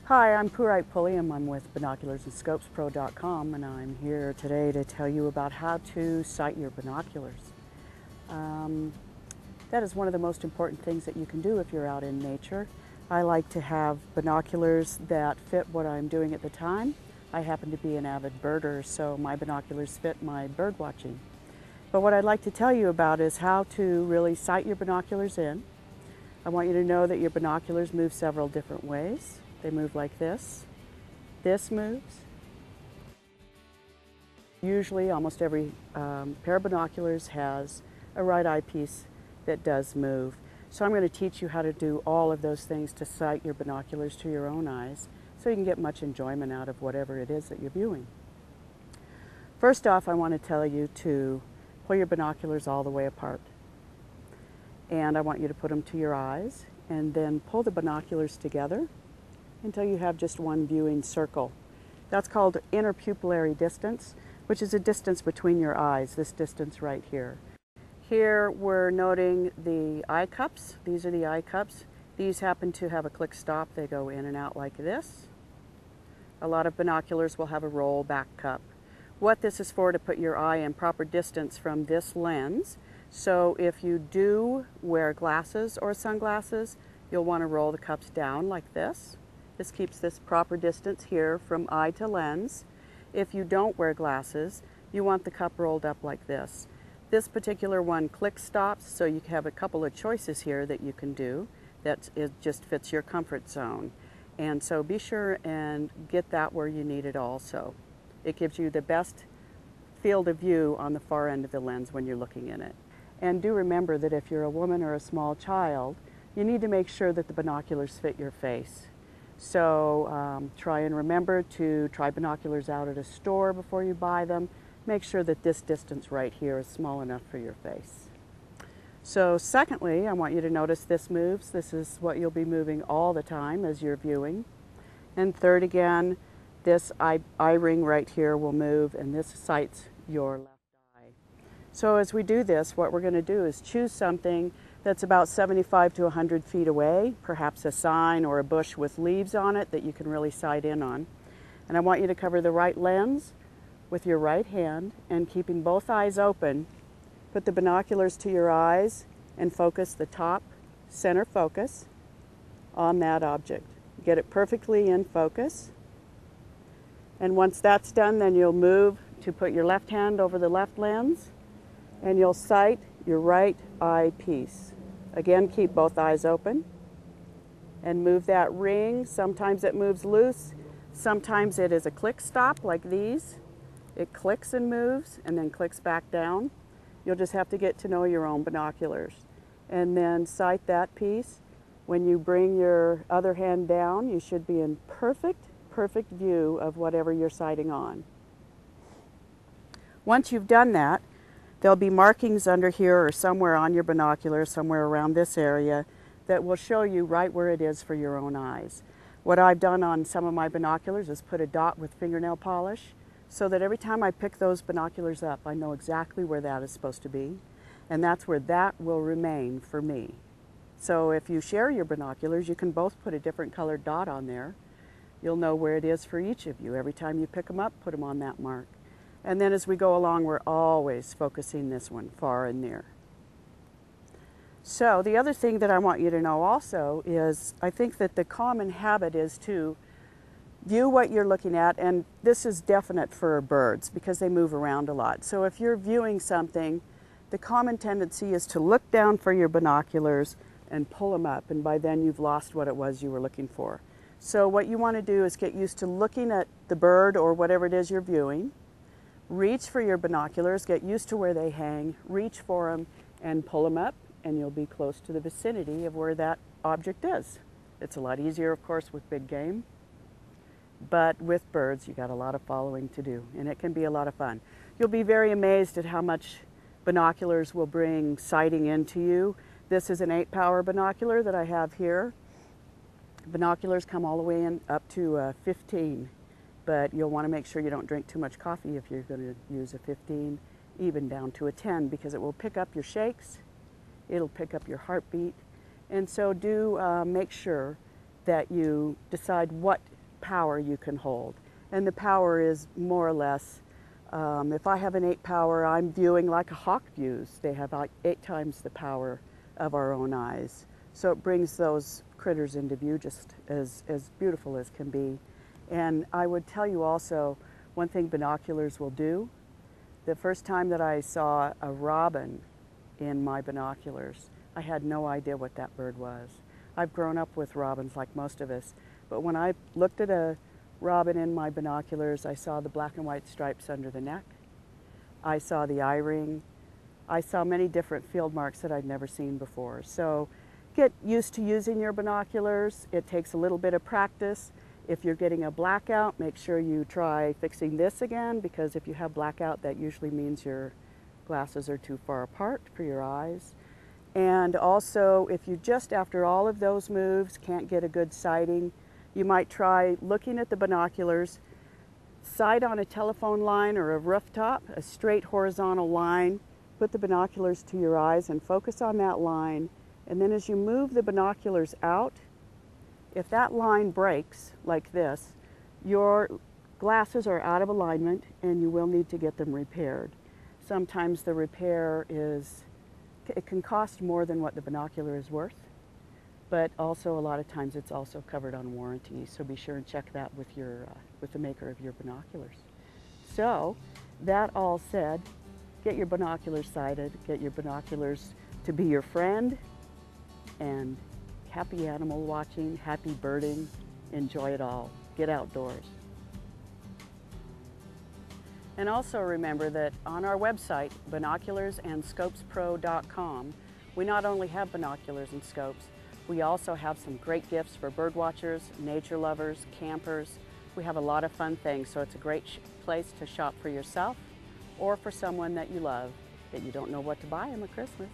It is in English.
Hi, I'm Poo Wright-Pulliam. I'm with Binoculars and ScopesPro.com, and I'm here today to tell you about how to sight your binoculars. That is one of the most important things that you can do if you're out in nature. I like to have binoculars that fit what I'm doing at the time. I happen to be an avid birder, so my binoculars fit my bird watching. But what I'd like to tell you about is how to really sight your binoculars in. I want you to know that your binoculars move several different ways. They move like this. This moves. Usually, almost every pair of binoculars has a right eyepiece that does move. So I'm going to teach you how to do all of those things to sight your binoculars to your own eyes so you can get much enjoyment out of whatever it is that you're viewing. First off, I want to tell you to pull your binoculars all the way apart. And I want you to put them to your eyes and then pull the binoculars together until you have just one viewing circle. That's called interpupillary distance, which is a distance between your eyes, this distance right here. Here we're noting the eye cups. These are the eye cups. These happen to have a click stop. They go in and out like this. A lot of binoculars will have a roll back cup. What this is for, to put your eye in proper distance from this lens. So if you do wear glasses or sunglasses, you'll want to roll the cups down like this. This keeps this proper distance here from eye to lens. If you don't wear glasses, you want the cup rolled up like this. This particular one click stops, so you have a couple of choices here that you can do that it just fits your comfort zone. And so be sure and get that where you need it also. It gives you the best field of view on the far end of the lens when you're looking in it. And do remember that if you're a woman or a small child, you need to make sure that the binoculars fit your face. So try and remember to try binoculars out at a store before you buy them. Make sure that this distance right here is small enough for your face. So secondly, I want you to notice this moves. This is what you'll be moving all the time as you're viewing. And third again, this eye ring right here will move, and this sights your left eye. So as we do this, what we're going to do is choose something that's about 75 to 100 feet away, perhaps a sign or a bush with leaves on it that you can really sight in on. And I want you to cover the right lens with your right hand, and keeping both eyes open, put the binoculars to your eyes and focus the top center focus on that object. Get it perfectly in focus. And once that's done, then you'll move to put your left hand over the left lens, and you'll sight your right eye piece. Again, keep both eyes open and move that ring. Sometimes it moves loose. Sometimes it is a click stop like these. It clicks and moves and then clicks back down. You'll just have to get to know your own binoculars. And then sight that piece. When you bring your other hand down, you should be in perfect view of whatever you're sighting on. Once you've done that, there'll be markings under here or somewhere on your binoculars, somewhere around this area, that will show you right where it is for your own eyes. What I've done on some of my binoculars is put a dot with fingernail polish so that every time I pick those binoculars up, I know exactly where that is supposed to be, and that's where that will remain for me. So if you share your binoculars, you can both put a different colored dot on there. You'll know where it is for each of you. Every time you pick them up, put them on that mark. And then as we go along, we're always focusing this one far and near. So the other thing that I want you to know also is I think that the common habit is to view what you're looking at, and this is definite for birds because they move around a lot. So if you're viewing something, the common tendency is to look down for your binoculars and pull them up, and by then you've lost what it was you were looking for. So what you want to do is get used to looking at the bird or whatever it is you're viewing. Reach for your binoculars, get used to where they hang, reach for them and pull them up, and you'll be close to the vicinity of where that object is. It's a lot easier, of course, with big game, but with birds, you got a lot of following to do, and it can be a lot of fun. You'll be very amazed at how much binoculars will bring sighting into you. This is an 8-power binocular that I have here. Binoculars come all the way in up to 15. But you'll want to make sure you don't drink too much coffee if you're going to use a 15, even down to a 10, because it will pick up your shakes, it'll pick up your heartbeat, and so do make sure that you decide what power you can hold. And the power is more or less, if I have an 8 power, I'm viewing like a hawk views. They have 8 times the power of our own eyes. So it brings those critters into view just as beautiful as can be. And I would tell you also, one thing binoculars will do, the first time that I saw a robin in my binoculars, I had no idea what that bird was. I've grown up with robins like most of us, but when I looked at a robin in my binoculars, I saw the black and white stripes under the neck. I saw the eye ring. I saw many different field marks that I'd never seen before. So get used to using your binoculars. It takes a little bit of practice. If you're getting a blackout, make sure you try fixing this again, because if you have blackout, that usually means your glasses are too far apart for your eyes. And also, if you just after all of those moves can't get a good sighting, you might try looking at the binoculars, sight on a telephone line or a rooftop, a straight horizontal line, put the binoculars to your eyes and focus on that line. And then as you move the binoculars out, if that line breaks like this, your glasses are out of alignment and you will need to get them repaired. Sometimes the repair it can cost more than what the binocular is worth, but also a lot of times it's also covered on warranty. So be sure and check that with the maker of your binoculars. So that all said, get your binoculars sighted, get your binoculars to be your friend, and happy animal watching, happy birding, enjoy it all. Get outdoors. And also remember that on our website, binocularsandScopesPro.com, we not only have binoculars and scopes, we also have some great gifts for bird watchers, nature lovers, campers. We have a lot of fun things, so it's a great place to shop for yourself or for someone that you love that you don't know what to buy them at Christmas.